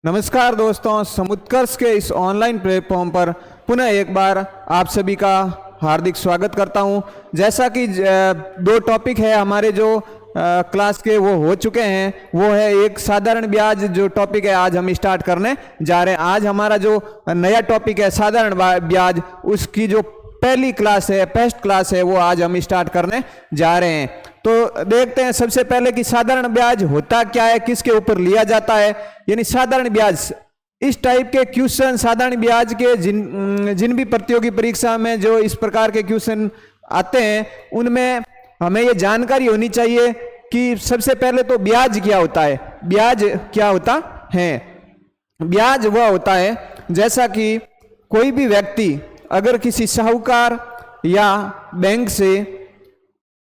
नमस्कार दोस्तों, समुत्कर्ष के इस ऑनलाइन प्लेटफॉर्म पर पुनः एक बार आप सभी का हार्दिक स्वागत करता हूं। जैसा कि दो टॉपिक है हमारे जो क्लास के वो हो चुके हैं, वो है एक साधारण ब्याज जो टॉपिक है आज हम स्टार्ट करने जा रहे हैं। आज हमारा जो नया टॉपिक है साधारण ब्याज, उसकी जो पहली क्लास है, फर्स्ट क्लास है, वो आज हम स्टार्ट करने जा रहे हैं। तो देखते हैं सबसे पहले कि साधारण ब्याज होता क्या है, किसके ऊपर लिया जाता है। यानी साधारण ब्याज, इस टाइप के क्वेश्चन साधारण ब्याज के जिन भी प्रतियोगी परीक्षा में जो इस प्रकार के क्वेश्चन आते हैं, उनमें हमें ये जानकारी होनी चाहिए कि सबसे पहले तो ब्याज क्या होता है। ब्याज क्या होता है? ब्याज वह होता है जैसा कि कोई भी व्यक्ति अगर किसी साहूकार या बैंक से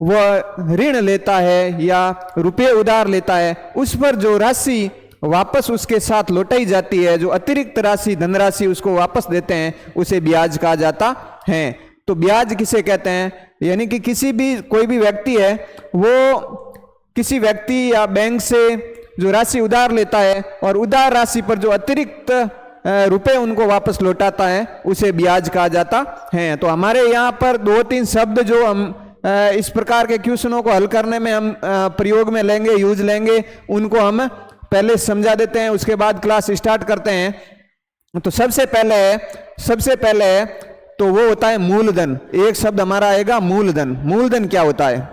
वह ऋण लेता है या रुपये उधार लेता है, उस पर जो राशि वापस उसके साथ लौटाई जाती है, जो अतिरिक्त राशि धनराशि उसको वापस देते हैं, उसे ब्याज कहा जाता है। तो ब्याज किसे कहते हैं? यानी कि कोई भी व्यक्ति है, वो किसी व्यक्ति या बैंक से जो राशि उधार लेता है और उधार राशि पर जो अतिरिक्त रुपए उनको वापस लौटाता है, उसे ब्याज कहा जाता है। तो हमारे यहाँ पर दो तीन शब्द जो हम इस प्रकार के क्वेश्चनों को हल करने में हम प्रयोग में लेंगे, यूज लेंगे, उनको हम पहले समझा देते हैं, उसके बाद क्लास स्टार्ट करते हैं। तो सबसे पहले तो वो होता है मूलधन। एक शब्द हमारा आएगा मूलधन। मूलधन क्या होता है?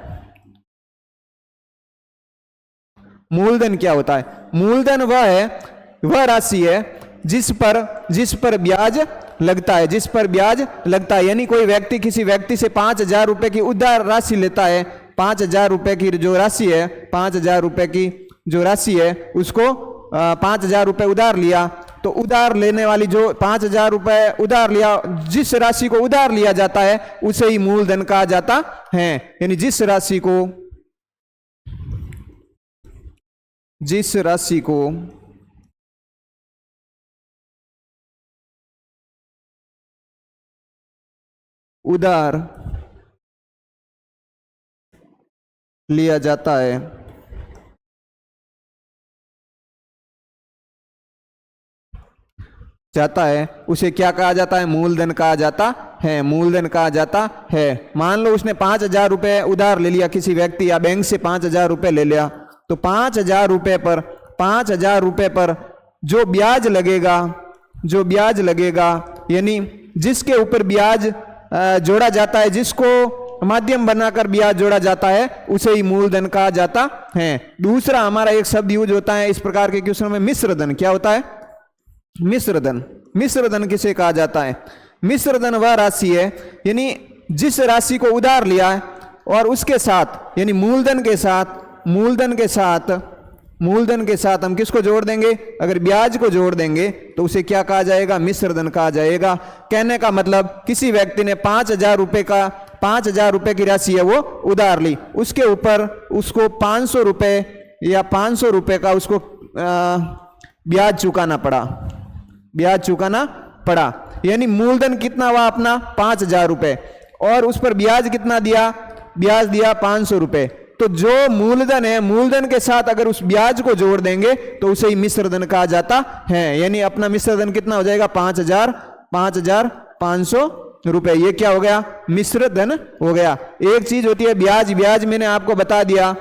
मूलधन क्या होता है? मूलधन वह राशि है जिस पर ब्याज लगता है, जिस पर ब्याज लगता है। यानी कोई व्यक्ति किसी व्यक्ति से 5,000 रुपए की उधार राशि लेता है, 5,000 रुपए की जो राशि है, 5,000 रुपए की जो राशि है, उसको 5,000 रुपए उधार लिया। तो उधार लेने वाली जो 5,000 रुपए उधार लिया, जिस राशि को उधार लिया जाता है, उसे ही मूलधन कहा जाता है। यानी जिस राशि को उधार लिया जाता है उसे क्या कहा जाता है? मूलधन कहा जाता है। मूलधन कहा जाता है। मान लो उसने 5,000 रुपए उधार ले लिया, किसी व्यक्ति या बैंक से 5,000 रुपए ले लिया। तो 5,000 रुपए पर जो ब्याज लगेगा, यानी जिसके ऊपर ब्याज जोड़ा जाता है, जिसको माध्यम बनाकर ब्याज जोड़ा जाता है, उसे ही मूलधन कहा जाता है। दूसरा हमारा एक शब्द यूज होता है इस प्रकार के क्वेश्चन में, मिश्रधन। क्या होता है? मिश्रधन। मिश्रधन किसे कहा जाता है? मिश्रधन वह राशि है, यानी जिस राशि को उधार लिया है और उसके साथ, यानी मूलधन के साथ हम किसको जोड़ देंगे? अगर ब्याज को जोड़ देंगे तो उसे क्या कहा जाएगा? मिश्रधन कहा जाएगा। कहने का मतलब किसी व्यक्ति ने 5,000 रुपए की राशि है वो उधार ली, उसके ऊपर उसको 500 रुपए या 500 रुपए का उसको ब्याज चुकाना पड़ा। यानी मूलधन कितना हुआ अपना? 5,000 रुपए, और उस पर ब्याज कितना दिया? ब्याज दिया 500 रुपए। तो जो मूलधन है, मूलधन के साथ अगर उस ब्याज को जोड़ देंगे तो उसे ही मिश्रधन कहा जाता है। यानी अपना मिश्रधन कितना हो जाएगा? 5,500 रुपए। ये क्या हो गया? मिश्रधन हो गया। एक चीज होती है ब्याज। ब्याज मैंने आपको बता दिया।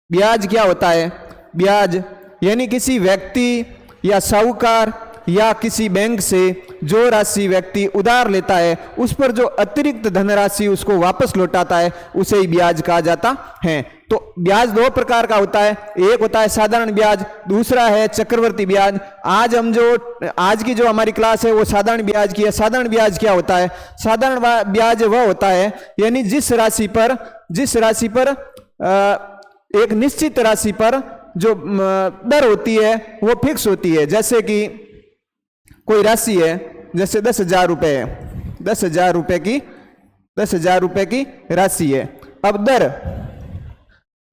ब्याज क्या होता है? ब्याज यानी किसी व्यक्ति या साहूकार या किसी बैंक से जो राशि व्यक्ति उधार लेता है, उस पर जो अतिरिक्त धनराशि उसको वापस लौटाता है, उसे ही ब्याज कहा जाता है। तो ब्याज दो प्रकार का होता है। एक होता है साधारण ब्याज, दूसरा है चक्रवर्ती ब्याज। आज की जो हमारी क्लास है वो साधारण ब्याज की है। साधारण ब्याज क्या होता है? साधारण ब्याज वह होता है, यानी जिस राशि पर एक निश्चित राशि पर जो दर होती है वो फिक्स होती है। जैसे कि कोई राशि है, जैसे 10,000 रुपए है, 10,000 रुपए की राशि है। अब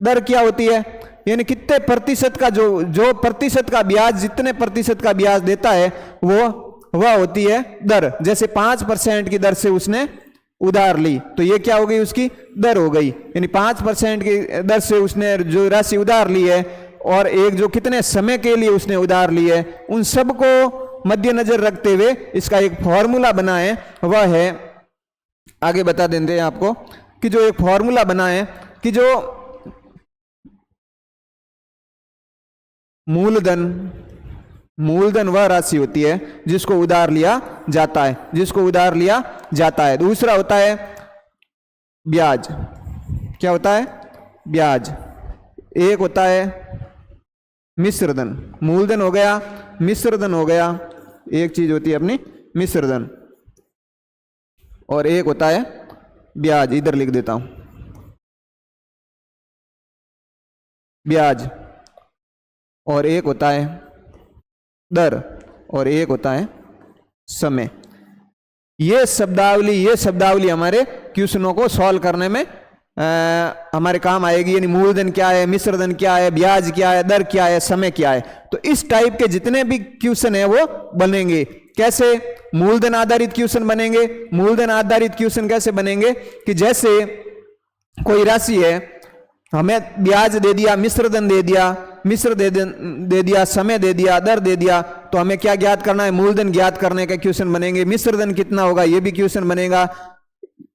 दर क्या होती है? यानी कितने प्रतिशत का जो प्रतिशत का ब्याज, जितने प्रतिशत का ब्याज देता है वह होती है दर। जैसे 5% की दर से उसने उधार ली, तो ये क्या हो गई? उसकी दर हो गई। यानी 5% की दर से उसने जो राशि उधार ली है, और एक जो कितने समय के लिए उसने उधार ली है, उन सबको मद्देनजर रखते हुए इसका एक फॉर्मूला बना है। वह है, आगे बता देते हैं आपको कि जो एक फॉर्मूला बना है कि जो मूलधन वह राशि होती है जिसको उधार लिया जाता है, जिसको उधार लिया जाता है। दूसरा होता है ब्याज। क्या होता है? ब्याज। एक होता है मिश्रधन। मूलधन हो गया, मिश्रधन हो गया, एक चीज होती है अपनी मिश्रधन, और एक होता है ब्याज। इधर लिख देता हूं, ब्याज। और एक होता है दर, और एक होता है समय। ये शब्दावली हमारे क्वेश्चनों को सॉल्व करने में हमारे काम आएगी। यानी मूलधन क्या है, मिश्रधन क्या है, ब्याज क्या है, दर क्या है, समय क्या है। तो इस टाइप के जितने भी क्वेश्चन है वो बनेंगे। कैसे? मूलधन आधारित क्वेश्चन बनेंगे। मूलधन आधारित क्वेश्चन कैसे बनेंगे कि जैसे कोई राशि है, हमें ब्याज दे दिया, मिश्रधन दे दिया, दे दिया, समय दे दिया, दर दे दिया, तो हमें क्या ज्ञात करना है? मूलधन ज्ञात करने का क्वेश्चन बनेंगे। मिश्रधन कितना होगा, यह भी क्वेश्चन बनेगा।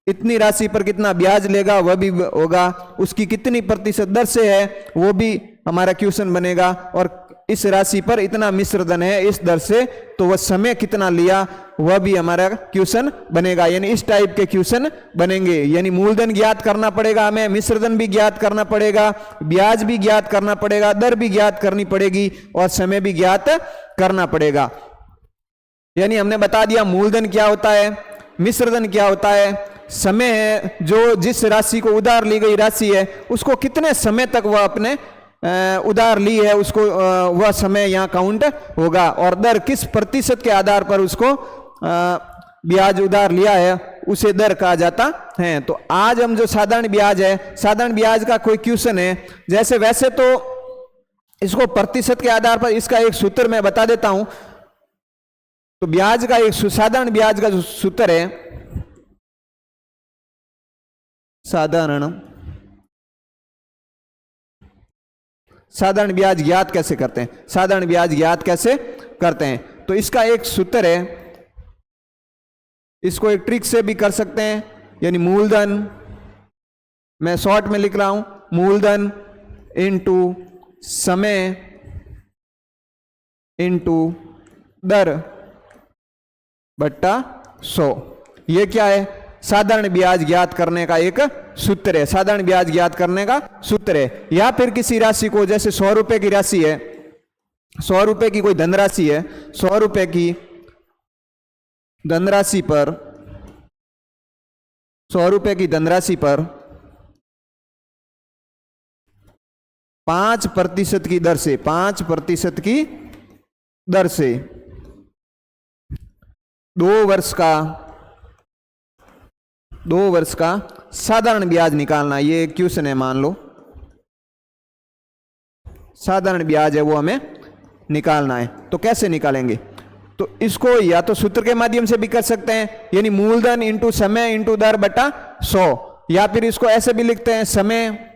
इतनी राशि पर कितना ब्याज लेगा, वह भी होगा। उसकी कितनी प्रतिशत दर से है, वो भी हमारा क्वेश्चन बनेगा। और इस राशि पर इतना मिश्रधन है इस दर से, तो वह समय कितना लिया, वह भी हमारा क्वेश्चन बनेगा। यानी इस टाइप के क्वेश्चन बनेंगे। यानी मूलधन ज्ञात करना पड़ेगा हमें, मिश्रधन भी ज्ञात करना पड़ेगा, ब्याज भी ज्ञात करना पड़ेगा, दर भी ज्ञात करनी पड़ेगी, और समय भी ज्ञात करना पड़ेगा। यानी हमने बता दिया मूलधन क्या होता है, मिश्रधन क्या होता है, समय है जो जिस राशि को उधार ली गई राशि है उसको कितने समय तक वह अपने उधार ली है, उसको वह समय यहाँ काउंट होगा। और दर किस प्रतिशत के आधार पर उसको ब्याज उधार लिया है उसे दर कहा जाता है। तो आज हम जो साधारण ब्याज है, साधारण ब्याज का कोई क्वेश्चन है, जैसे वैसे तो इसको प्रतिशत के आधार पर इसका एक सूत्र मैं बता देता हूं। तो ब्याज का एक साधारण ब्याज का जो सूत्र है, साधारण ब्याज ज्ञात कैसे करते हैं, साधारण ब्याज ज्ञात कैसे करते हैं। तो इसका एक सूत्र है, इसको एक ट्रिक से भी कर सकते हैं। यानी मूलधन, मैं शॉर्ट में लिख रहा हूं, मूलधन इनटू समय इनटू दर बट्टा 100। ये क्या है? साधारण ब्याज ज्ञात करने का एक सूत्र है। साधारण ब्याज ज्ञात करने का सूत्र है। या फिर किसी राशि को, जैसे 100 रुपए की राशि है, 100 रुपए की कोई धनराशि है, 100 रुपए की धनराशि पर, 100 रुपए की धनराशि पर 5% की दर से, 5% की दर से 2 वर्ष का साधारण ब्याज निकालना। ये क्वेश्चन है, मान लो साधारण ब्याज है वो हमें निकालना है। तो कैसे निकालेंगे? तो इसको या तो सूत्र के माध्यम से भी कर सकते हैं, यानी मूलधन इंटू समय इंटू दर बटा 100। या फिर इसको ऐसे भी लिखते हैं, समय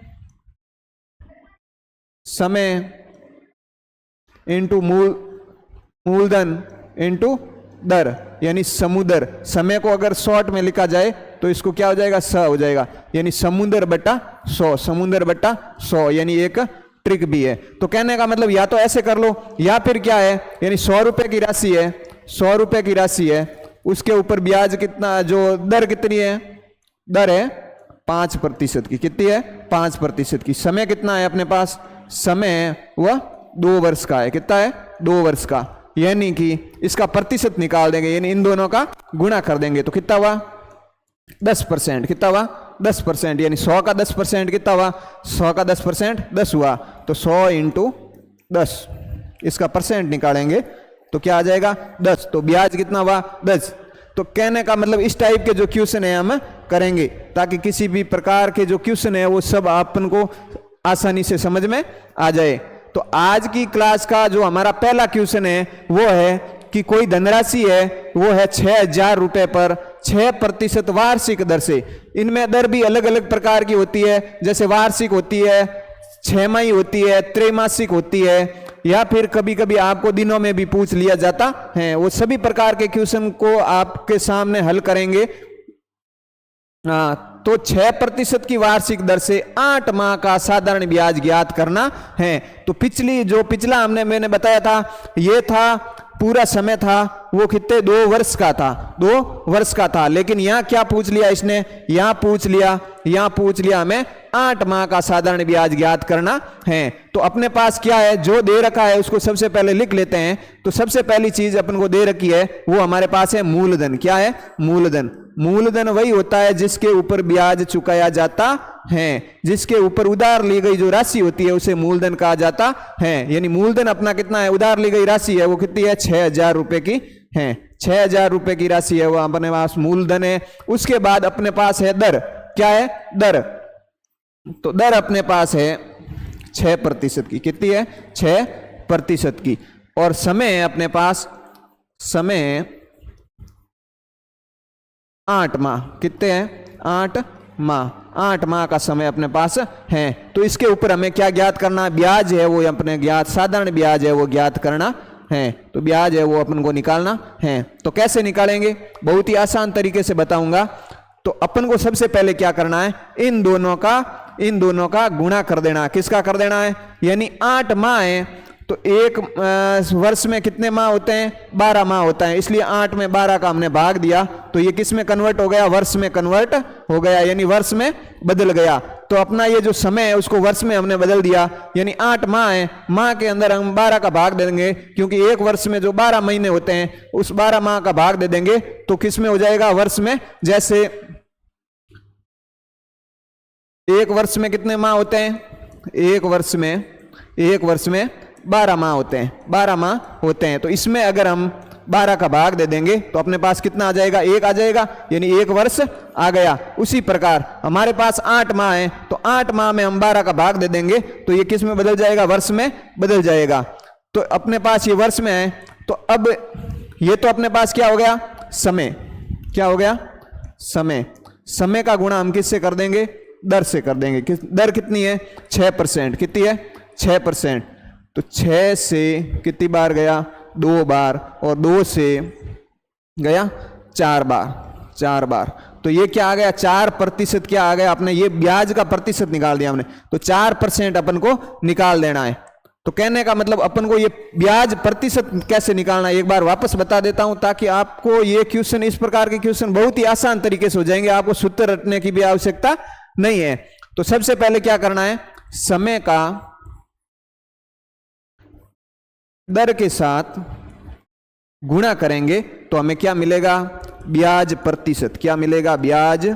इंटू मूलधन इंटू दर, यानी समुदर। समय को अगर शॉर्ट में लिखा जाए तो इसको क्या हो जाएगा? स हो जाएगा। यानी समुद्र बट्टा 100, समुद्र बट्टा 100। यानी एक ट्रिक भी है। तो कहने का मतलब या तो ऐसे कर लो, या फिर क्या है, यानी 100 रुपए की राशि है, 100 रुपए की राशि है, उसके ऊपर ब्याज कितना, जो दर कितनी है, दर है 5% की। कितनी है? 5% की। समय कितना है अपने पास? समय है वह 2 वर्ष का है। कितना है? 2 वर्ष का। यानी कि इसका प्रतिशत निकाल देंगे, यानी इन दोनों का गुणा कर देंगे। तो कितना हुआ? 10%। कितना हुआ? 10%। यानी 100 का 10% कितना हुआ? 100 का 10% 10 हुआ। तो 100 इंटू 10, इसका परसेंट निकालेंगे तो क्या आ जाएगा? 10। तो ब्याज कितना हुआ? 10। तो कहने का मतलब इस टाइप के जो क्वेश्चन है हम करेंगे, ताकि किसी भी प्रकार के जो क्वेश्चन है वो सब अपन को आसानी से समझ में आ जाए। तो आज की क्लास का जो हमारा पहला क्वेश्चन है वो है कि कोई धनराशि है, वो है 6000 रुपए पर 6% वार्षिक दर से। इनमें दर भी अलग अलग प्रकार की होती है, जैसे वार्षिक होती है छमाही होती है, त्रैमासिक होती है, या फिर कभी कभी आपको दिनों में भी पूछ लिया जाता है। वो सभी प्रकार के क्वेश्चन को आपके सामने हल करेंगे। तो 6% की वार्षिक दर से 8 माह का साधारण ब्याज ज्ञात करना है। तो पिछला मैंने बताया था, ये था पूरा समय था वो कितने 2 वर्ष का था, 2 वर्ष का था। लेकिन यहां क्या पूछ लिया इसने, यहां पूछ लिया हमें 8 माह का साधारण ब्याज ज्ञात करना है। तो अपने पास क्या है, जो दे रखा है उसको सबसे पहले लिख लेते हैं। तो सबसे पहली चीज अपन को दे रखी है वो हमारे पास है मूलधन। क्या है? मूलधन। मूलधन वही होता है जिसके ऊपर ब्याज चुकाया जाता है, जिसके ऊपर उधार ली गई जो राशि होती है उसे मूलधन कहा जाता है। यानी मूलधन अपना कितना है, उधार ली गई राशि है वो कितनी है, 6,000 रुपए की है। 6,000 रुपए की राशि है वो अपने पास मूलधन है। उसके बाद अपने पास है दर। क्या है? दर। तो दर अपने पास है 6% की। कितनी है? 6% की। और समय है अपने पास, समय 8 माह। कितने हैं? 8 माह। 8 माह का समय अपने पास है। तो इसके ऊपर हमें क्या ज्ञात करना, ब्याज है वो अपने ज्ञात, साधारण ब्याज है वो ज्ञात करना है। तो ब्याज है वो अपन को निकालना है। तो कैसे निकालेंगे? बहुत ही आसान तरीके से बताऊंगा। तो अपन को सबसे पहले क्या करना है, इन दोनों का गुणा कर देना। किसका कर देना है? यानी 8 माह है तो एक वर्ष में कितने माह होते हैं? 12 माह होता है। इसलिए 8 में 12 का हमने भाग दिया तो ये किस में कन्वर्ट हो गया? वर्ष में कन्वर्ट हो गया, यानी वर्ष में बदल गया। तो अपना ये जो समय है उसको वर्ष में हमने बदल दिया। यानी 8 माह है, माह के अंदर हम 12 का भाग दे देंगे, क्योंकि एक वर्ष में जो 12 महीने होते हैं उस 12 माह का भाग दे देंगे तो किस में हो जाएगा? वर्ष में। जैसे एक वर्ष में कितने माह होते हैं? एक वर्ष में 12 माह होते हैं, 12 माह होते हैं। तो इसमें अगर हम 12 का भाग दे देंगे तो अपने पास कितना आ जाएगा? 1 आ जाएगा, यानी 1 वर्ष आ गया। उसी प्रकार हमारे पास 8 माह है तो 8 माह में हम 12 का भाग दे देंगे तो ये किस में बदल जाएगा? वर्ष में बदल जाएगा। तो अपने पास ये वर्ष में है। तो अब ये तो अपने पास क्या हो गया? समय। क्या हो गया? समय। समय का गुणा हम किससे कर देंगे? दर से कर देंगे। दर कितनी है? 6%। कितनी है? 6%। तो 6 से कितनी बार गया? 2 बार। और 2 से गया 4 बार। तो ये क्या आ गया? 4% क्या आ गया? आपने ये ब्याज का प्रतिशत निकाल दिया हमने। तो 4% अपन को निकाल देना है। तो कहने का मतलब अपन को ये ब्याज प्रतिशत कैसे निकालना है एक बार वापस बता देता हूं, ताकि आपको ये क्वेश्चन, इस प्रकार के क्वेश्चन बहुत ही आसान तरीके से हो जाएंगे। आपको सूत्र रटने की भी आवश्यकता नहीं है। तो सबसे पहले क्या करना है, समय का दर के साथ गुणा करेंगे तो हमें क्या मिलेगा? ब्याज प्रतिशत। क्या मिलेगा? ब्याज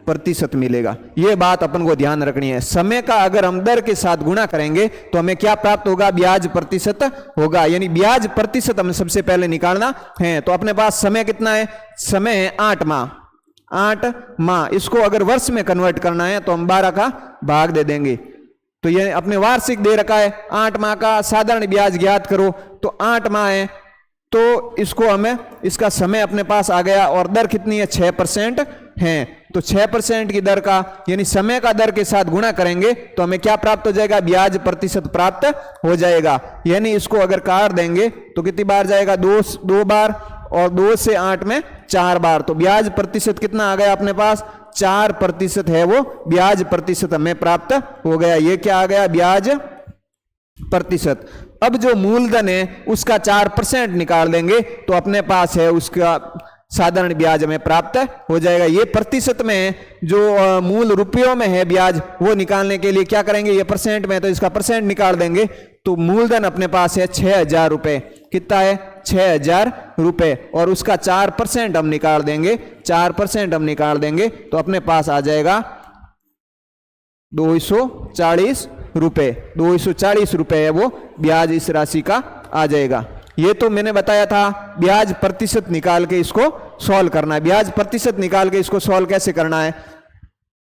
प्रतिशत मिलेगा। यह बात अपन को ध्यान रखनी है। समय का अगर हम दर के साथ गुणा करेंगे तो हमें क्या प्राप्त होगा? ब्याज प्रतिशत होगा। यानी ब्याज प्रतिशत हमें सबसे पहले निकालना है। तो अपने पास समय कितना है? समय है 8 माह। 8 माह। इसको अगर वर्ष में कन्वर्ट करना है तो हम 12 का भाग दे देंगे। तो ये अपने वार्षिक दे रखा है, 8 माह का साधारण ब्याज ज्ञात करो। तो 8 माह है तो इसको हमें, इसका समय अपने पास आ गया। और दर कितनी है? 6% है। तो 6% की दर का, यानी समय का दर के साथ गुणा करेंगे तो हमें क्या प्राप्त हो जाएगा? ब्याज प्रतिशत प्राप्त हो जाएगा। यानी इसको अगर काट देंगे तो कितनी बार जाएगा? 2 बार। और 2 से 8 में 4 बार। तो ब्याज प्रतिशत कितना आ गया अपने पास? 4% है वो ब्याज प्रतिशत हमें प्राप्त हो गया। ये क्या आ गया? ब्याज प्रतिशत। अब जो मूलधन है उसका 4% निकाल देंगे तो अपने पास है उसका साधारण ब्याज हमें प्राप्त हो जाएगा। ये प्रतिशत में, जो मूल रुपयों में है ब्याज, वो निकालने के लिए क्या करेंगे? ये परसेंट में, तो इसका परसेंट निकाल देंगे। तो मूलधन अपने पास है 6,000 रुपए। कितना है? 6,000 रुपए। और उसका 4% हम निकाल देंगे। 4% हम निकाल देंगे तो अपने पास आ जाएगा 240 रुपए। 240 रुपए है वो ब्याज इस राशि का आ जाएगा। ये तो मैंने बताया था ब्याज प्रतिशत निकाल के इसको सॉल्व करना है। ब्याज प्रतिशत निकाल के इसको सॉल्व कैसे करना है?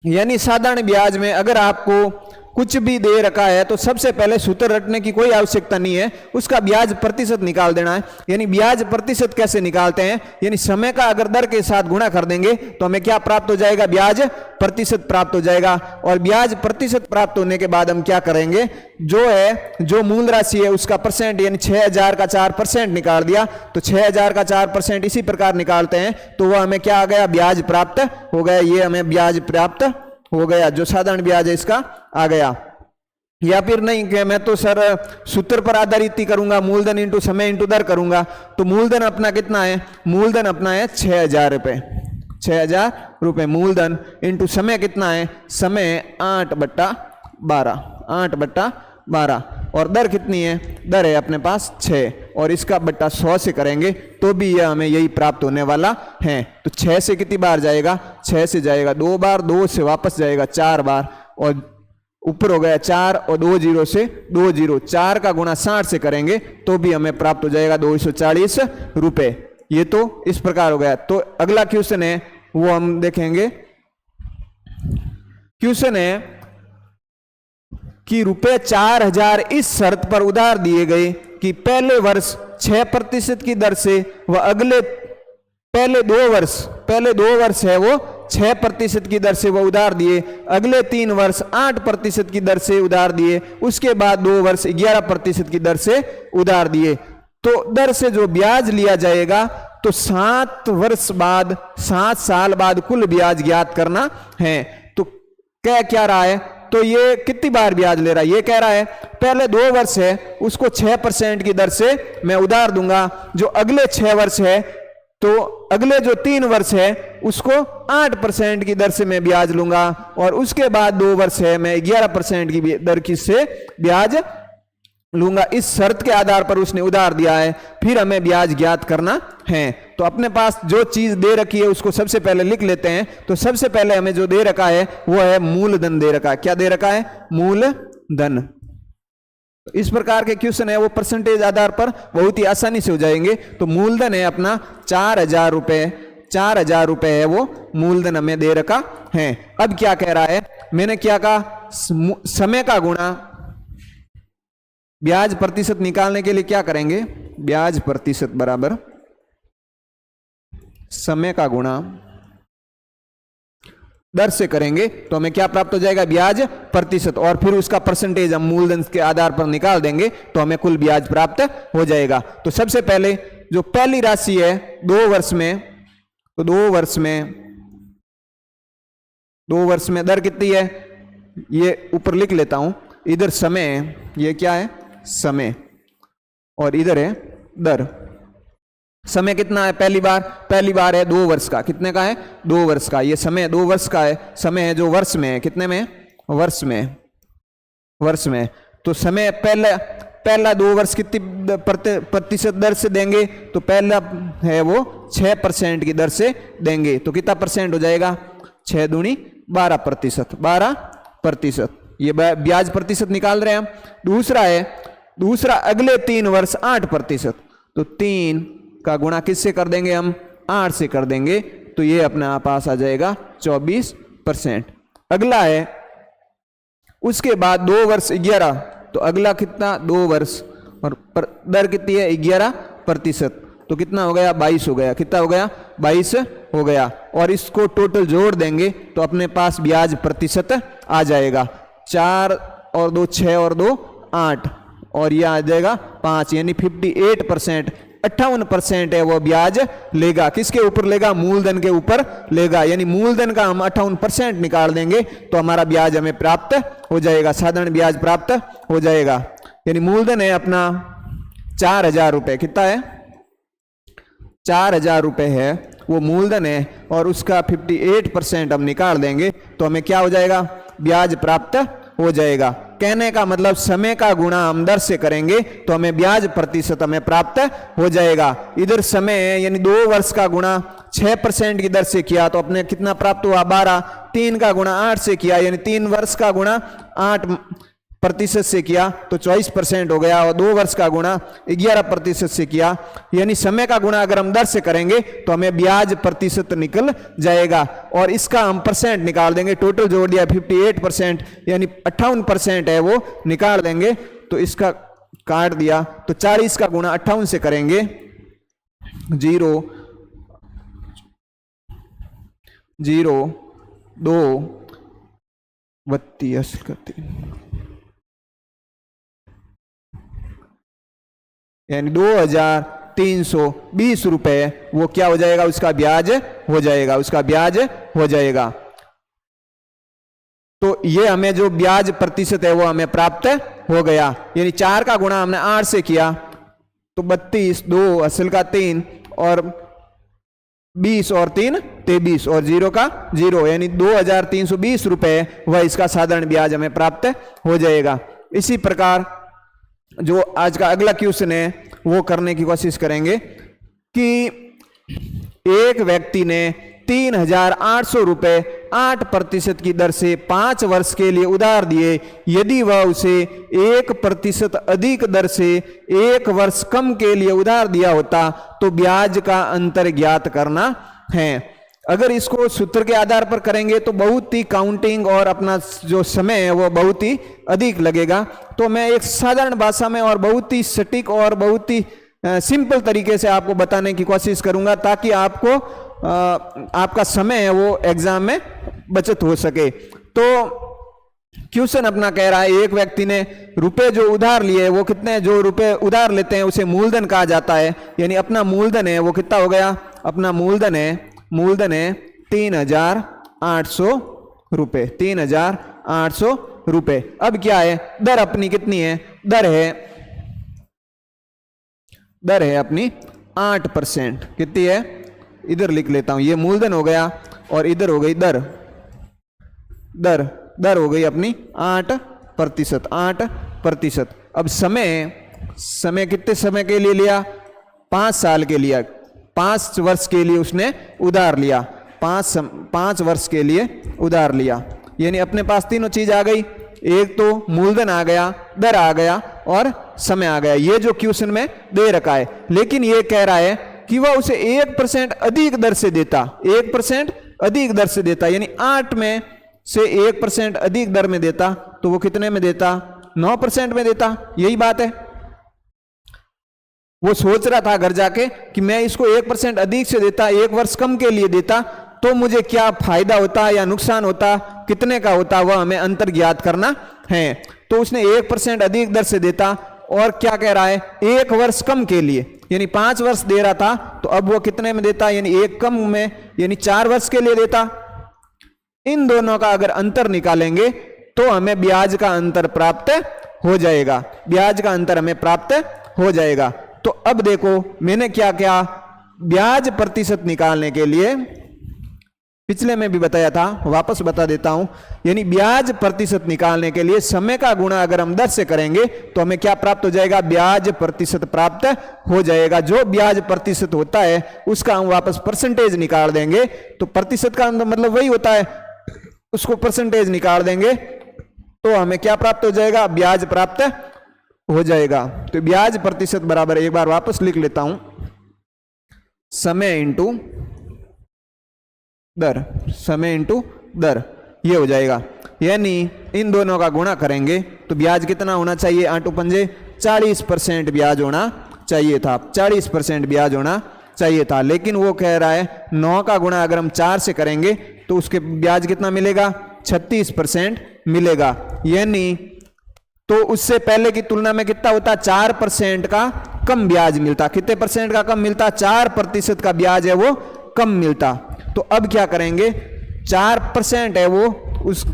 यानी साधारण ब्याज में अगर आपको कुछ भी दे रखा है तो सबसे पहले सूत्र रटने की कोई आवश्यकता नहीं है, उसका ब्याज प्रतिशत निकाल देना है। यानी ब्याज प्रतिशत कैसे निकालते हैं, यानी समय का अगर दर के साथ गुणा कर देंगे तो हमें क्या प्राप्त हो जाएगा, ब्याज प्रतिशत प्राप्त हो जाएगा। और ब्याज प्रतिशत प्राप्त होने के बाद हम क्या करेंगे, जो मूल राशि है उसका परसेंट, यानी 6000 का 4% निकाल दिया, तो 6000 का 4% इसी प्रकार निकालते हैं तो वह हमें क्या आ गया, ब्याज प्राप्त हो गया। ये हमें ब्याज प्राप्त हो गया, जो साधारण ब्याज है इसका आ गया। या फिर नहीं कि मैं तो सर सूत्र पर आधारित ही करूंगा, मूलधन इंटू समय इंटू दर करूंगा, तो मूलधन अपना कितना है, मूलधन अपना है 6000 रुपये, 6000 रुपये मूलधन इंटू समय कितना है, समय 8/12, 8/12, और दर कितनी है, दर है अपने पास 6, और इसका बट्टा 100 से करेंगे तो भी यह हमें यही प्राप्त होने वाला है। तो 6 से कितनी बार जाएगा, 6 से जाएगा 2 बार, 2 से वापस जाएगा 4 बार, और ऊपर हो गया 4 और 2 जीरो से 2 जीरो, 4 का गुणा 60 से करेंगे तो भी हमें प्राप्त हो जाएगा 240 रुपये। ये तो इस प्रकार हो गया। तो अगला क्वेश्चन है वो हम देखेंगे। क्वेश्चन है कि रुपए 4000 इस शर्त पर उधार दिए गए कि पहले वर्ष 6% की दर से व पहले दो वर्ष है वो 6% की दर से वो उधार दिए, अगले 3 वर्ष 8% की दर से उधार दिए, उसके बाद 2 वर्ष 11% की दर से उधार दिए। तो दर से जो ब्याज लिया जाएगा तो 7 वर्ष बाद, 7 साल बाद कुल ब्याज ज्ञात करना है। तो कह क्या रहा है, तो ये कितनी बार ब्याज ले रहा है, ये कह रहा है पहले 2 वर्ष है उसको 6% की दर से मैं उधार दूंगा, जो अगले 6 वर्ष है तो अगले जो 3 वर्ष है उसको 8% की दर से मैं ब्याज लूंगा, और उसके बाद 2 वर्ष है मैं 11% की दर की से ब्याज लूंगा। इस शर्त के आधार पर उसने उधार दिया है, फिर हमें ब्याज ज्ञात करना है। तो अपने पास जो चीज दे रखी है उसको सबसे पहले लिख लेते हैं। तो सबसे पहले हमें जो दे रखा है वो है मूलधन दे रखा है। क्या दे रखा है, मूलधन। इस प्रकार के क्वेश्चन है वो परसेंटेज आधार पर बहुत ही आसानी से हो जाएंगे। तो मूलधन है अपना 4000 रुपये, 4000 रुपये है वो मूलधन हमें दे रखा है। अब क्या कह रहा है, मैंने क्या कहा, समय का गुणा ब्याज प्रतिशत निकालने के लिए क्या करेंगे, ब्याज प्रतिशत बराबर समय का गुणा दर से करेंगे तो हमें क्या प्राप्त हो जाएगा, ब्याज प्रतिशत, और फिर उसका परसेंटेज हम मूलधन के आधार पर निकाल देंगे तो हमें कुल ब्याज प्राप्त हो जाएगा। तो सबसे पहले जो पहली राशि है 2 वर्ष में, तो 2 वर्ष में दर कितनी है, ये ऊपर लिख लेता हूं, इधर समय, ये क्या है समय, और इधर है दर। समय कितना है, पहली बार है 2 वर्ष का, कितने का है, 2 वर्ष का, ये समय 2 वर्ष का है, समय है जो वर्ष में है, कितने में, वर्ष में। तो समय पहला 2 वर्ष कितनी प्रतिशत दर से देंगे, तो पहला है वो 6% की दर से देंगे, तो कितना परसेंट हो जाएगा, 6 दूनी 12%, 12%, ये ब्याज प्रतिशत निकाल रहे हैं हम। दूसरा अगले 3 वर्ष 8%, तो 3 का गुणा किससे कर देंगे हम, 8 से कर देंगे, तो ये अपने पास आ जाएगा 24%। अगला है उसके बाद 2 वर्ष 11, तो अगला कितना 2 वर्ष, और दर कितनी है 11%, तो कितना हो गया 22 हो गया, कितना हो गया 22 हो गया, और इसको टोटल जोड़ देंगे तो अपने पास ब्याज प्रतिशत आ जाएगा 4 और 2 6 और 2 8, और यह आ जाएगा 5, यानी 58%, 58% है वो ब्याज लेगा। किसके ऊपर लेगा, मूलधन के ऊपर लेगा, यानी मूलधन का हम 58% निकाल देंगे तो हमारा ब्याज हमें प्राप्त हो जाएगा, साधारण ब्याज प्राप्त हो जाएगा। यानी मूलधन है अपना 4000 रुपये, कितना है 4000 रुपये है वो मूलधन है, और उसका 58% हम निकाल देंगे तो हमें क्या हो जाएगा, ब्याज प्राप्त हो जाएगा। कहने का मतलब समय का गुणा हम दर से करेंगे तो हमें ब्याज प्रतिशत हमें प्राप्त हो जाएगा। इधर समय है यानी 2 वर्ष का गुणा 6% की दर से किया तो अपने कितना प्राप्त हुआ 12, 3 का गुणा 8 से किया यानी 3 वर्ष का गुणा प्रतिशत से किया तो 24% हो गया, और 2 वर्ष का गुणा 11% से किया, यानी समय का गुणा अगर हम दर से करेंगे तो हमें ब्याज प्रतिशत निकल जाएगा, और इसका हम परसेंट निकाल देंगे। टोटल जोड़ दिया 58%, यानी 58% है वो निकाल देंगे, तो इसका काट दिया तो 40 का गुणा 58 से करेंगे, 0 0 2 32 यानी 2320 रुपए वो क्या हो जाएगा, उसका ब्याज हो जाएगा, उसका ब्याज हो जाएगा। तो ये हमें जो ब्याज प्रतिशत है वो हमें प्राप्त हो गया, यानी 4 का गुणा हमने 8 से किया तो 32, 2 असल का 3 और 20 और 3 23 और 0 का 0, यानी 2320 रुपए वह इसका साधारण ब्याज हमें प्राप्त हो जाएगा। इसी प्रकार जो आज का अगला क्वेश्चन है वो करने की कोशिश करेंगे कि एक व्यक्ति ने 3800 रुपए 8% की दर से 5 वर्ष के लिए उधार दिए। यदि वह उसे 1% अधिक दर से 1 वर्ष कम के लिए उधार दिया होता तो ब्याज का अंतर ज्ञात करना है। अगर इसको सूत्र के आधार पर करेंगे तो बहुत ही काउंटिंग और अपना जो समय है वो बहुत ही अधिक लगेगा, तो मैं एक साधारण भाषा में और बहुत ही सटीक और बहुत ही सिंपल तरीके से आपको बताने की कोशिश करूंगा ताकि आपको आपका समय है वो एग्जाम में बचत हो सके। तो क्वेश्चन अपना कह रहा है एक व्यक्ति ने रुपए जो उधार लिए वो कितने, जो रुपए उधार लेते हैं उसे मूलधन कहा जाता है, यानी अपना मूलधन है वो कितना हो गया, अपना मूलधन है 3800 रुपए, 3800 रुपए। अब क्या है, दर अपनी कितनी है, दर है अपनी 8%, कितनी है, इधर लिख लेता हूं, ये मूलधन हो गया और इधर हो गई दर हो गई अपनी 8%। अब समय कितने समय के लिए लिया, 5 साल के लिए, 5 वर्ष के लिए उसने उधार लिया, 5 वर्ष के लिए उधार लिया, यानी अपने पास तीनों चीज आ गई, एक तो मूलधन आ गया, दर आ गया और समय आ गया। ये जो क्वेश्चन में दे रखा है, लेकिन ये कह रहा है कि वह उसे 1% अधिक दर से देता, 1% अधिक दर से देता, यानी 8 में से 1% अधिक दर में देता तो वो कितने में देता, 9% में देता। यही बात है, वो सोच रहा था घर जाके कि मैं इसको 1% अधिक से देता, 1 वर्ष कम के लिए देता तो मुझे क्या फायदा होता या नुकसान होता, कितने का होता, वह हमें अंतर ज्ञात करना है। तो उसने 1% अधिक दर से देता और क्या कह रहा है, 1 वर्ष कम के लिए, यानी 5 वर्ष दे रहा था तो अब वो कितने में देता, यानी 1 कम में, यानी 4 वर्ष के लिए देता। इन दोनों का अगर अंतर निकालेंगे तो हमें ब्याज का अंतर प्राप्त हो जाएगा, ब्याज का अंतर हमें प्राप्त हो जाएगा। तो अब देखो मैंने क्या किया, ब्याज प्रतिशत निकालने के लिए पिछले में भी बताया था, वापस बता देता हूं, यानी ब्याज प्रतिशत निकालने के लिए समय का गुणा अगर हम 10 से करेंगे तो हमें क्या प्राप्त हो जाएगा, ब्याज प्रतिशत प्राप्त हो जाएगा। जो ब्याज प्रतिशत होता है उसका हम वापस परसेंटेज निकाल देंगे, तो प्रतिशत का मतलब वही होता है, उसको परसेंटेज निकाल देंगे तो हमें क्या प्राप्त हो जाएगा, ब्याज प्राप्त हो जाएगा। तो ब्याज प्रतिशत बराबर, एक बार वापस लिख लेता हूं, समय इंटू दर, समय इंटू दर, ये हो जाएगा। यानी इन दोनों का गुणा करेंगे तो ब्याज कितना होना चाहिए, 8 पंजे 40% ब्याज होना चाहिए था, 40% ब्याज होना चाहिए था। लेकिन वो कह रहा है 9 का गुणा अगर हम 4 से करेंगे तो उसके ब्याज कितना मिलेगा, 36% मिलेगा। यानी तो उससे पहले की तुलना में कितना होता, 4% का कम ब्याज मिलता। कितने परसेंट का कम मिलता, 4% का ब्याज है वो कम मिलता। तो अब क्या करेंगे, 4% है वो, उस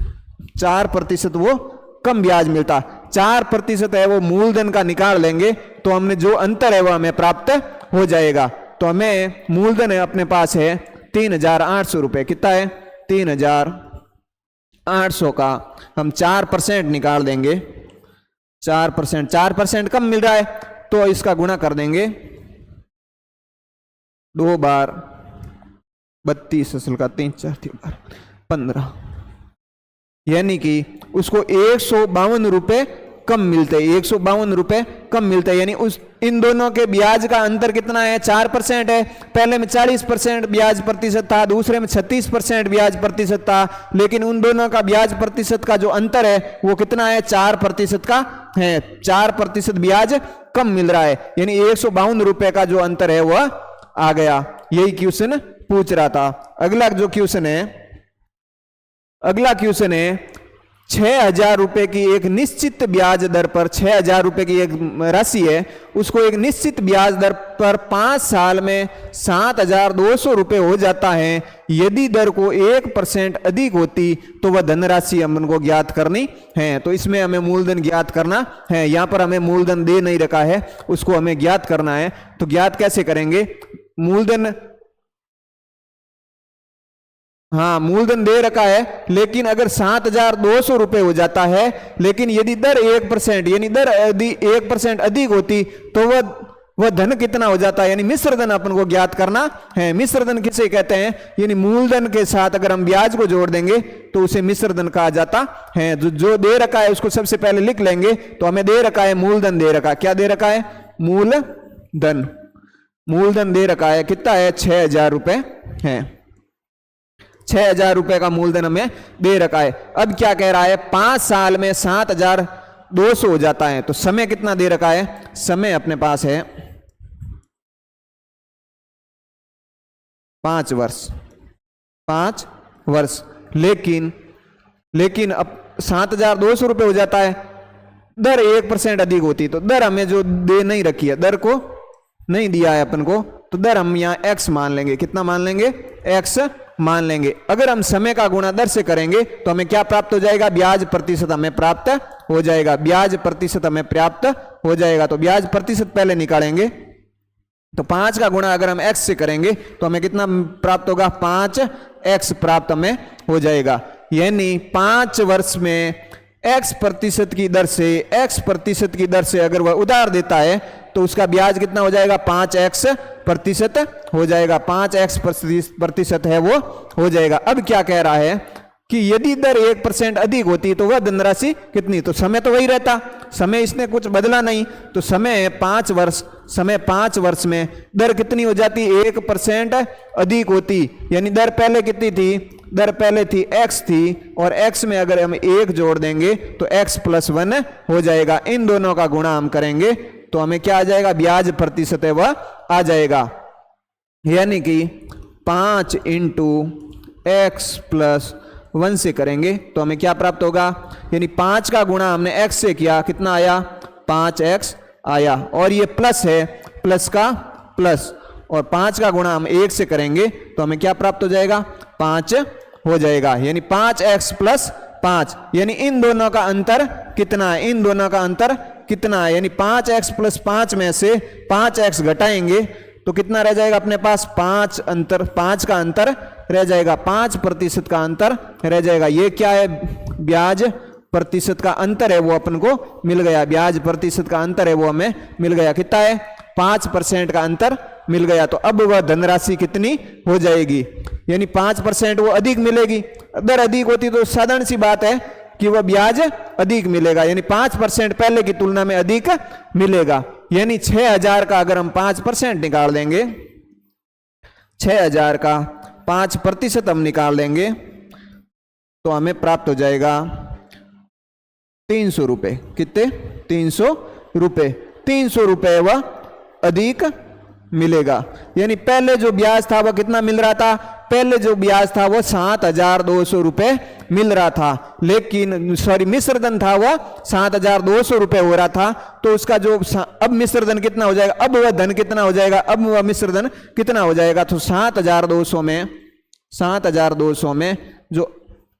4% वो कम ब्याज मिलता, 4% है वो मूलधन का निकाल लेंगे तो हमने जो अंतर है वो हमें प्राप्त हो जाएगा। तो हमें मूलधन है अपने पास है 3800 रुपए, कितना है 3800 का हम 4% निकाल देंगे, 4% कम मिल रहा है तो इसका गुणा कर देंगे 2 बार 32 असल का 3 4 3 15, यानी कि उसको 152 रुपए कम मिलते हैं, 152 रुपए कम मिलते हैं। यानी उस इन दोनों के ब्याज का अंतर कितना है? 4% है। पहले में 40% ब्याज प्रतिशत था, दूसरे में 36% ब्याज प्रतिशत था, लेकिन उन दोनों का ब्याज प्रतिशत का जो अंतर है वो कितना है? 4% का है। 4% ब्याज कम मिल रहा है, यानी 152 रुपए का जो अंतर है वह आ गया। यही क्वेश्चन पूछ रहा था। अगला क्वेश्चन है 6,000 रुपए की एक निश्चित ब्याज दर पर, 6,000 रुपए की एक राशि है, उसको एक निश्चित ब्याज दर पर 5 साल में 7,200 रुपए हो जाता है। यदि दर को 1% अधिक होती तो वह धनराशि हमको ज्ञात करनी है। तो इसमें हमें मूलधन ज्ञात करना है। यहां पर हमें मूलधन दे नहीं रखा है, उसको हमें ज्ञात करना है। तो ज्ञात कैसे करेंगे? मूलधन, हाँ मूलधन दे रखा है, लेकिन अगर 7,200 रुपए हो जाता है, लेकिन यदि दर 1% यानी दर 1% अधिक होती तो वह धन कितना हो जाता है? यानी मिश्र धन अपन को ज्ञात करना है। मिश्र धन किसे कहते हैं? यानी मूलधन के साथ अगर हम ब्याज को जोड़ देंगे तो उसे मिश्र धन कहा जाता है। जो दे रखा है उसको सबसे पहले लिख लेंगे। तो हमें दे रखा है मूलधन दे रखा है। क्या दे रखा है? मूलधन। मूलधन दे रखा है, कितना है? 6,000 रुपए है। 6,000 रुपए का मूलधन हमें दे रखा है। अब क्या कह रहा है? 5 साल में 7,200 हो जाता है। तो समय कितना दे रखा है? समय अपने पास है 5 वर्ष। 5 वर्ष, लेकिन अब 7,200 रुपए हो जाता है, दर 1% अधिक होती तो दर हमें जो दे नहीं रखी है, दर को नहीं दिया है अपन को, तो दर हम यहां x मान लेंगे। कितना मान लेंगे? x मान लेंगे। अगर हम समय का गुणा दर से करेंगे तो हमें क्या प्राप्त हो जाएगा? ब्याज प्रतिशत हमें प्राप्त हो जाएगा। ब्याज प्रतिशत हमें प्राप्त हो जाएगा। तो ब्याज प्रतिशत पहले निकालेंगे। तो 5 का गुणा अगर हम x से करेंगे तो हमें कितना प्राप्त होगा? 5x प्राप्त हमें हो जाएगा। यानी 5 वर्ष में x% की दर से, x% की दर से अगर वह उधार देता है तो उसका ब्याज कितना हो जाएगा? 5x% हो जाएगा। 5x% है वो हो जाएगा। अब क्या कह रहा है कि यदि दर 1% अधिक होती तो वह धनराशि कितनी? तो समय तो वही रहता, समय इसने कुछ बदला नहीं। तो समय है 5 वर्ष। समय 5 वर्ष में दर कितनी हो जाती? 1% अधिक होती। यानी दर पहले कितनी थी? दर पहले थी x थी, और x में अगर हम 1 जोड़ देंगे तो x+1 हो जाएगा। इन दोनों का गुणा हम करेंगे तो हमें क्या आ जाएगा? ब्याज प्रतिशत है वह आ जाएगा। यानी कि 5 × x+1 से करेंगे तो हमें क्या प्राप्त होगा? यानी 5 का गुणा हमने x से किया, कितना आया? 5x आया। और ये प्लस है, प्लस का प्लस, और 5 का गुणा हम 1 से करेंगे तो हमें क्या प्राप्त हो जाएगा? 5 हो जाएगा। यानी 5x+5, यानी इन दोनों का अंतर कितना है? इन दोनों का अंतर कितना है? यानी 5x+5 में से 5x घटाएंगे तो कितना रह जाएगा अपने पास? 5 का अंतर रह जाएगा, 5% का अंतर रह जाएगा। ये क्या है? ब्याज प्रतिशत का अंतर है, वो अपन को मिल गया। ब्याज प्रतिशत का अंतर है वो हमें मिल गया। कितना है? 5% का अंतर मिल गया। तो अब वह धनराशि कितनी हो जाएगी? यानी 5% वो अधिक मिलेगी। दर अधिक होती तो साधारण सी बात है कि वह ब्याज अधिक मिलेगा, यानी 5% पहले की तुलना में अधिक मिलेगा। यानी 6,000 का अगर हम 5% निकाल देंगे, 6,000 का 5% हम निकाल देंगे तो हमें प्राप्त हो जाएगा 300 रुपए। कितने? 300 रुपए। 300 रुपए वह अधिक मिलेगा। यानी पहले जो ब्याज था वह कितना मिल रहा था? पहले जो ब्याज था वह 7,200 रुपए मिल रहा था, लेकिन मिश्रधन था वह 7,200 रुपए हो रहा था। तो उसका जो अब मिश्रधन कितना हो जाएगा? अब वह धन कितना हो जाएगा? अब वह मिश्रधन कितना हो जाएगा? तो 7,200 में जो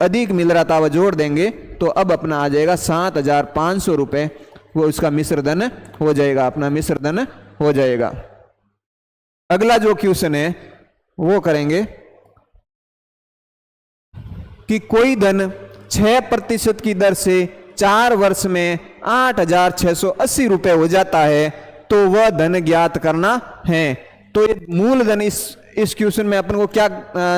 अधिक मिल रहा था वह जोड़ देंगे तो अब अपना आ जाएगा 7,500 रुपए, वो उसका मिश्रधन हो जाएगा, अपना मिश्रधन हो जाएगा। अगला जो क्वेश्चन है वो करेंगे कि कोई धन 6% की दर से 4 वर्ष में 8,680 रुपए हो जाता है तो वह धन ज्ञात करना है। तो ये मूलधन इस क्वेश्चन में अपन को क्या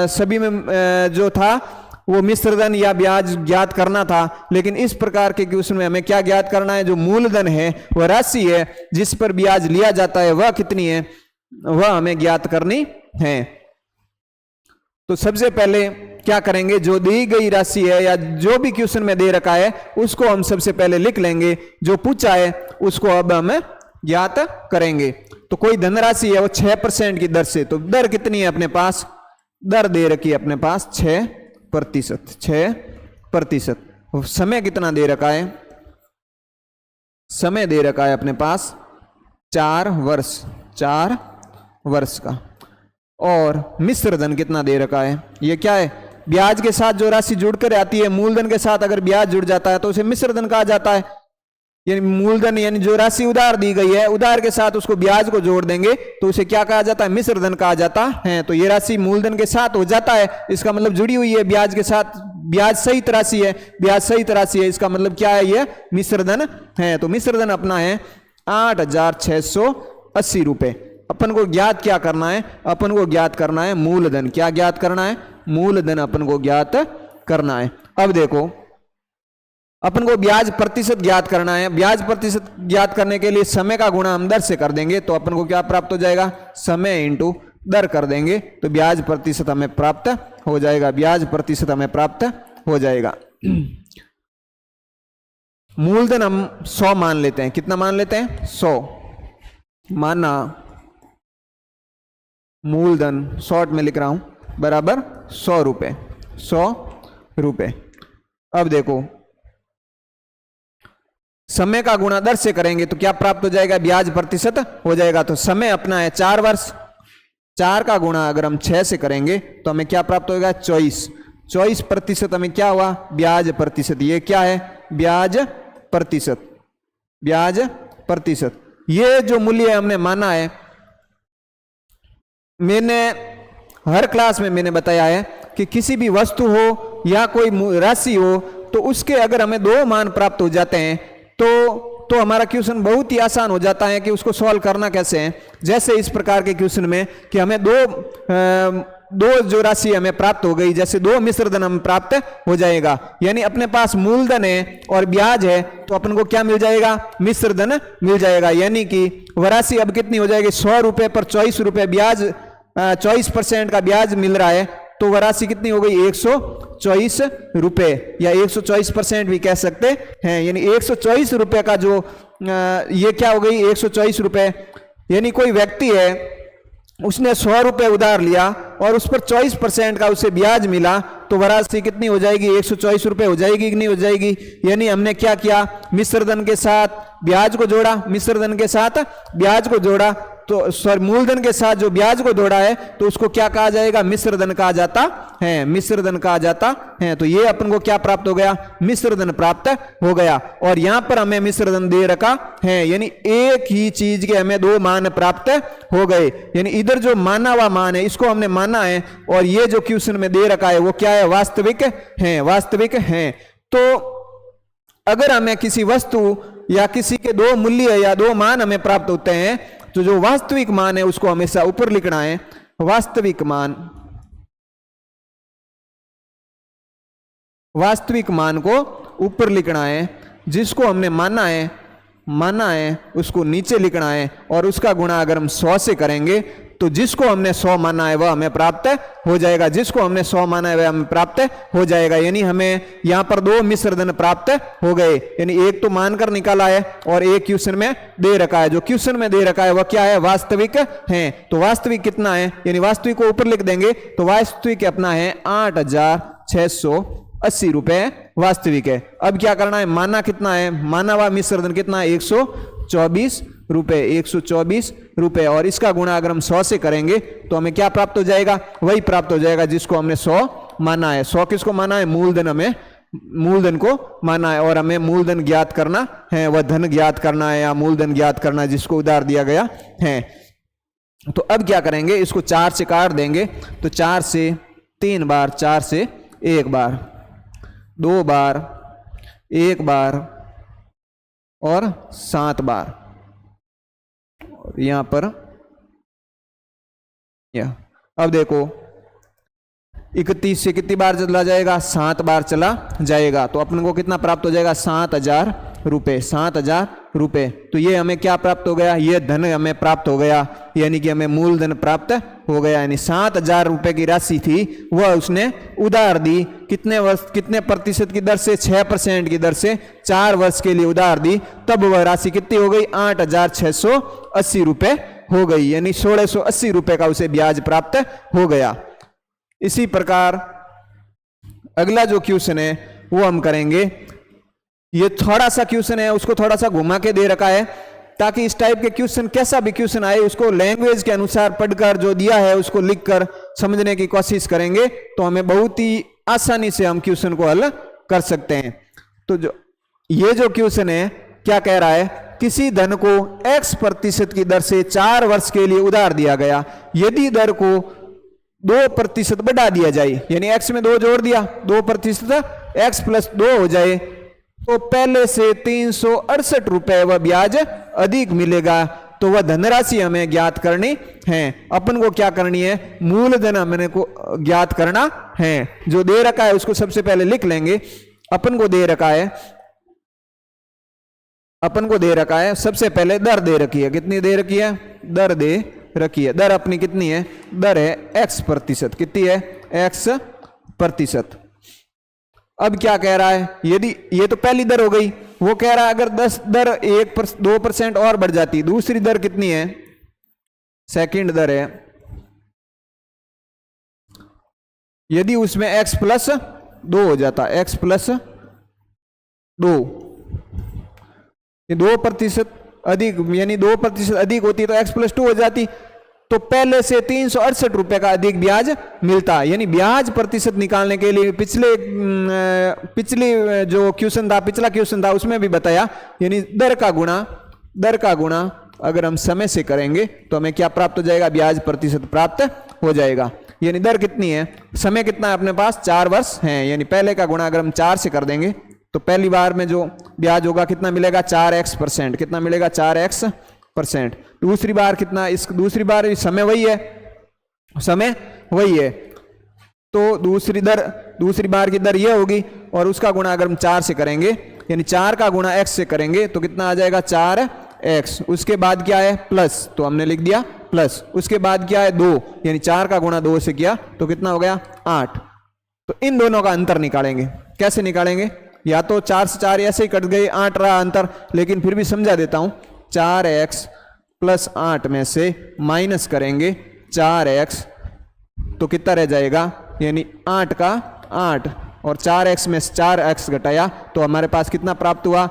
सभी में जो था वो मिश्रधन या ब्याज ज्ञात करना था, लेकिन इस प्रकार के क्वेश्चन में हमें क्या ज्ञात करना है, जो मूलधन है वह राशि है जिस पर ब्याज लिया जाता है वह कितनी है, वह हमें ज्ञात करनी है। तो सबसे पहले क्या करेंगे, जो दी गई राशि है या जो भी क्वेश्चन में दे रखा है उसको हम सबसे पहले लिख लेंगे, जो पूछा है उसको अब हम ज्ञात करेंगे। तो कोई धनराशि है वो 6% की दर से, तो दर कितनी है अपने पास, दर दे रखी है अपने पास 6%, 6%। समय कितना दे रखा है, समय दे रखा है अपने पास 4 वर्ष, 4 वर्ष का। और मिश्रधन कितना दे रखा है, ये क्या है, ब्याज के साथ जो राशि जुड़कर आती है, मूलधन के साथ अगर ब्याज जुड़ जाता है तो उसे मिश्रधन कहा जाता है। यानी मूलधन यानी जो राशि उधार दी गई है, उधार के साथ उसको ब्याज को जोड़ देंगे तो उसे क्या कहा जाता है, मिश्रधन कहा जाता है। तो ये राशि मूलधन के साथ हो जाता है, इसका मतलब जुड़ी हुई है ब्याज के साथ, ब्याज सहित राशि है, ब्याज सहित राशि है, इसका मतलब क्या है, ये मिश्रधन है। तो मिश्रधन अपना है 8,680 रुपए। अपन को ज्ञात क्या करना है, अपन को ज्ञात करना है मूलधन। क्या ज्ञात करना है, मूलधन अपन को ज्ञात करना है। अब देखो अपन को ब्याज प्रतिशत ज्ञात करना है। ब्याज प्रतिशत ज्ञात करने के लिए समय का गुणा हम दर से कर देंगे, तो अपन को क्या प्राप्त हो जाएगा, समय इंटू दर कर देंगे तो ब्याज प्रतिशत हमें प्राप्त हो जाएगा, ब्याज प्रतिशत हमें प्राप्त हो जाएगा। मूलधन हम 100 मान लेते हैं, कितना मान लेते हैं, 100 माना, मूलधन शॉर्ट में लिख रहा हूं, बराबर 100 रुपए, 100 रुपए। अब देखो समय का गुणा दर से करेंगे तो क्या प्राप्त हो जाएगा, ब्याज प्रतिशत हो जाएगा। तो समय अपना है 4 वर्ष, 4 का गुणा अगर हम 6 से करेंगे तो हमें क्या प्राप्त होगा, 24% हमें क्या हुआ, ब्याज प्रतिशत। ये क्या है, ब्याज प्रतिशत, ब्याज प्रतिशत। ये जो मूल्य हमने माना है, मैंने हर क्लास में मैंने बताया है कि किसी भी वस्तु हो या कोई राशि हो तो उसके अगर हमें 2 मान प्राप्त हो जाते हैं तो हमारा क्वेश्चन बहुत ही आसान हो जाता है कि उसको सॉल्व करना कैसे है। जैसे इस प्रकार के क्वेश्चन में कि हमें दो जो राशि हमें प्राप्त हो गई, जैसे 2 मिश्रधन हमें प्राप्त हो जाएगा, यानी अपने पास मूलधन है और ब्याज है तो अपन को क्या मिल जाएगा, मिश्रधन मिल जाएगा। यानी कि वह राशि अब कितनी हो जाएगी, 100 रुपए पर 24 रुपए ब्याज, 24% का ब्याज मिल रहा है, तो वह राशि कितनी हो गई, 124 रुपए, या 124% भी कह सकते हैं। यानी 124 रुपए का जो ये क्या हो गई, 124 रुपए। यानी कोई व्यक्ति है उसने 100 रुपए उधार लिया और उस पर 24% का उसे ब्याज मिला, तो वह राशि कितनी हो जाएगी, 124 रुपए हो जाएगी कि नहीं हो जाएगी। यानी हमने क्या किया, मिश्रधन के साथ ब्याज को जोड़ा, मिश्रधन के साथ ब्याज को जोड़ा, तो सॉरी मूलधन के साथ जो ब्याज को जोड़ा है तो उसको क्या कहा जाएगा, मिश्रधन कहा जाता है, मिश्रधन कहा जाता है। तो ये अपन को क्या प्राप्त हो गया, मिश्रधन प्राप्त हो गया। और यहां पर हमें मिश्रधन दे रखा है, यानी एक ही चीज के हमें 2 मान प्राप्त हो गए। यानी इधर जो माना हुआ मान है इसको हमने माना है, और ये जो क्वेश्चन में दे रखा है वो क्या है, वास्तविक है, वास्तविक है। तो अगर हमें किसी वस्तु या किसी के 2 मूल्य या 2 मान हमें प्राप्त होते हैं तो जो वास्तविक मान है उसको हमेशा ऊपर लिखना है, वास्तविक मान, वास्तविक मान को ऊपर लिखना है, जिसको हमने माना है उसको नीचे लिखना है, और उसका गुणा अगर हम 100 से करेंगे तो जिसको हमने 100 माना है वह हमें प्राप्त हो जाएगा, जिसको हमने 100 माना है वह हमें प्राप्त हो जाएगा। यानी हमें यहाँ पर 2 मिश्रधन प्राप्त हो गए, यानी एक तो मानकर निकाला है और एक क्वेश्चन में दे रखा है। जो क्वेश्चन में दे रखा है वह क्या है, वास्तविक है। तो वास्तविक कितना है, यानी वास्तविक को ऊपर लिख देंगे तो वास्तविक अपना है 8,680 रुपए वास्तविक है। अब क्या करना है, माना कितना है, माना हुआ मिश्रधन कितना है, 124 रुपए, 124 रुपए, और इसका गुणा अगर हम 100 से करेंगे तो हमें क्या प्राप्त हो जाएगा, वही प्राप्त हो जाएगा जिसको हमने 100 माना है। 100 किसको माना है, मूलधन, हमें मूलधन को माना है, और हमें मूलधन ज्ञात करना है, वह धन ज्ञात करना है या मूलधन ज्ञात करना है जिसको उधार दिया गया है। तो अब क्या करेंगे, इसको 4 से काट देंगे, तो 4 से 3 बार, 4 से 1 बार, 2 बार, 1 बार और 7 बार, और यहां पर अब देखो 31 से कितनी बार चला जाएगा, 7 बार चला जाएगा। तो अपन को कितना प्राप्त हो जाएगा, 7,000 रुपये, 7,000 रुपये। तो ये हमें क्या प्राप्त हो गया, ये धन हमें प्राप्त हो गया, यानी कि हमें मूलधन प्राप्त हो गया। यानी 7,000 रुपये की राशि थी वह उसने उधार दी, कितने वर्ष, कितने प्रतिशत की दर से, 6% की दर से 4 वर्ष के लिए उधार दी। तब वह राशि कितनी हो गई, 8,680 रुपये हो गई, यानी 1,680 रुपये का उसे ब्याज प्राप्त हो गया। इसी प्रकार अगला जो क्वेश्चन है वो हम करेंगे। ये थोड़ा सा क्वेश्चन है, उसको थोड़ा सा घुमा के दे रखा है ताकि इस टाइप के क्वेश्चन, कैसा भी क्वेश्चन आए, उसको लैंग्वेज के अनुसार पढ़कर जो दिया है उसको लिखकर समझने की कोशिश करेंगे तो हमें बहुत ही आसानी से हम क्वेश्चन को हल कर सकते हैं। तो ये जो क्वेश्चन है क्या कह रहा है, किसी धन को x% की दर से 4 वर्ष के लिए उधार दिया गया, यदि दर को 2% बढ़ा दिया जाए, यानी x में 2 जोड़ दिया, 2% x + 2 हो जाए, तो पहले से 368 रुपए वह ब्याज अधिक मिलेगा। तो वह धनराशि हमें ज्ञात करनी है। अपन को क्या करनी है, मूलधन हमें को ज्ञात करना है। जो दे रखा है उसको सबसे पहले लिख लेंगे। अपन को दे रखा है, अपन को दे रखा है सबसे पहले दर दे रखी है, कितनी दे रखी है, दर दे रखी है। दर अपनी कितनी है, दर है x%, कितनी है, x%। अब क्या कह रहा है, यदि ये तो पहली दर हो गई, वो कह रहा है अगर 10 दर 2% और बढ़ जाती, दूसरी दर कितनी है, सेकंड दर है, यदि उसमें x + 2 हो जाता, x + 2, 2% अधिक, यानी 2% अधिक होती तो x + 2 हो जाती, तो पहले से 368 रुपए का अधिक ब्याज मिलता। यानी ब्याज प्रतिशत निकालने के लिए पिछली जो क्वेश्चन था, पिछला क्वेश्चन था उसमें भी बताया, यानी दर का गुणा अगर हम समय से करेंगे तो हमें क्या प्राप्त हो जाएगा, ब्याज प्रतिशत प्राप्त हो जाएगा। यानी दर कितनी है, समय कितना है अपने पास, 4 वर्ष है, यानी पहले का गुणा अगर हम 4 से कर देंगे तो पहली बार में जो ब्याज होगा कितना मिलेगा, 4x%, कितना मिलेगा, 4x%। दूसरी बार कितना, इस दूसरी बार समय वही है, समय वही है, तो दूसरी बार की दर ये होगी और उसका गुणा अगर हम 4 से करेंगे, यानी 4 का गुणा x से करेंगे तो कितना आ जाएगा, 4x। उसके बाद क्या है, प्लस, तो हमने लिख दिया प्लस। उसके बाद क्या है, 2, यानी 4 का गुणा 2 से किया तो कितना हो गया, 8। तो इन दोनों का अंतर निकालेंगे। कैसे निकालेंगे, या तो 4 से 4 ऐसे ही कट गए, 8 रहा अंतर, लेकिन फिर भी समझा देता हूं। 4x + 8 में से माइनस करेंगे 4x तो कितना रह जाएगा, यानी 8 का 8, और 4x में से 4x घटाया तो हमारे पास कितना प्राप्त हुआ,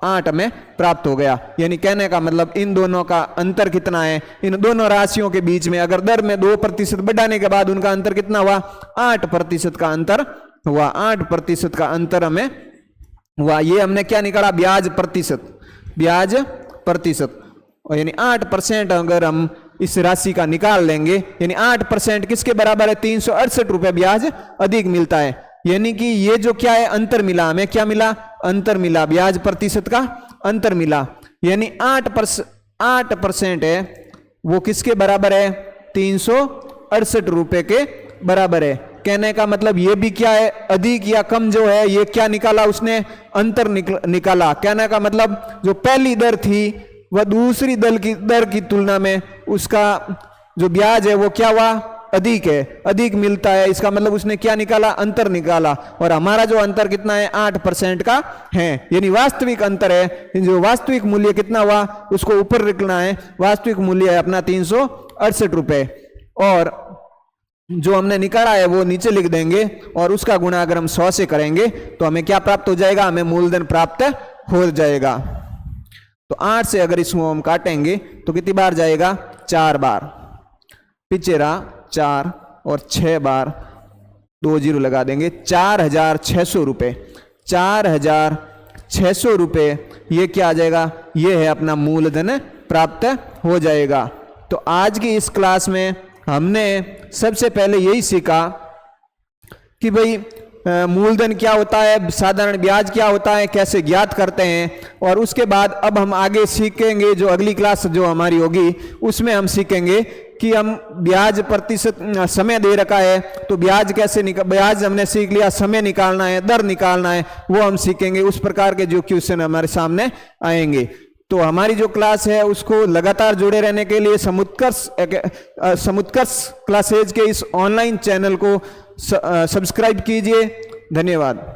8 में प्राप्त हो गया। यानी कहने का मतलब इन दोनों का अंतर कितना है, इन दोनों राशियों के बीच में अगर दर में 2% बढ़ाने के बाद उनका अंतर कितना हुआ, 8% का अंतर हुआ, 8% का अंतर हमें हुआ। ये हमने क्या निकाला, ब्याज प्रतिशत, और यानी 8% अगर हम इस राशि का निकाल लेंगे, यानी 8% किसके बराबर है, 368 रुपए ब्याज अधिक मिलता है। यानी कि ये जो क्या है, अंतर मिला, हमें क्या मिला, अंतर मिला, ब्याज प्रतिशत का अंतर मिला। यानी 8% है वो किसके बराबर है, 368 रुपए के बराबर है। कहने का मतलब ये भी क्या है, अधिक या कम जो है, ये क्या निकाला उसने, अंतर निकाला। कहने का मतलब जो पहली दर थी वह दूसरी दर की तुलना में उसका जो ब्याज है वो क्या हुआ, अधिक है, अधिक मिलता है। इसका मतलब उसने क्या निकाला, अंतर निकाला। और हमारा जो अंतर कितना है, 8% का है, यानी वास्तविक अंतर है। जो वास्तविक मूल्य कितना हुआ उसको ऊपर लिखना है, वास्तविक मूल्य है अपना 368 रुपए, और जो हमने निकाला है वो नीचे लिख देंगे, और उसका गुणा अगर हम 100 से करेंगे तो हमें क्या प्राप्त हो जाएगा, हमें मूलधन प्राप्त हो जाएगा। तो 8 से अगर इसको हम काटेंगे तो कितनी बार जाएगा, 4 बार, पीछे रहा 4 और 6 बार, 2 जीरो लगा देंगे, 4,600 रुपये, 4,600 रुपये, ये क्या आ जाएगा, ये है अपना मूलधन प्राप्त हो जाएगा। तो आज की इस क्लास में हमने सबसे पहले यही सीखा कि भाई मूलधन क्या होता है, साधारण ब्याज क्या होता है, कैसे ज्ञात करते हैं, और उसके बाद अब हम आगे सीखेंगे, जो अगली क्लास जो हमारी होगी उसमें हम सीखेंगे कि हम ब्याज प्रतिशत समय दे रखा है, तो ब्याज कैसे ब्याज हमने सीख लिया, समय निकालना है, दर निकालना है, वो हम सीखेंगे। उस प्रकार के जो क्वेश्चन हमारे सामने आएंगे। तो हमारी जो क्लास है उसको लगातार जुड़े रहने के लिए समुत्कर्ष क्लासेज के इस ऑनलाइन चैनल को सब्सक्राइब कीजिए। धन्यवाद।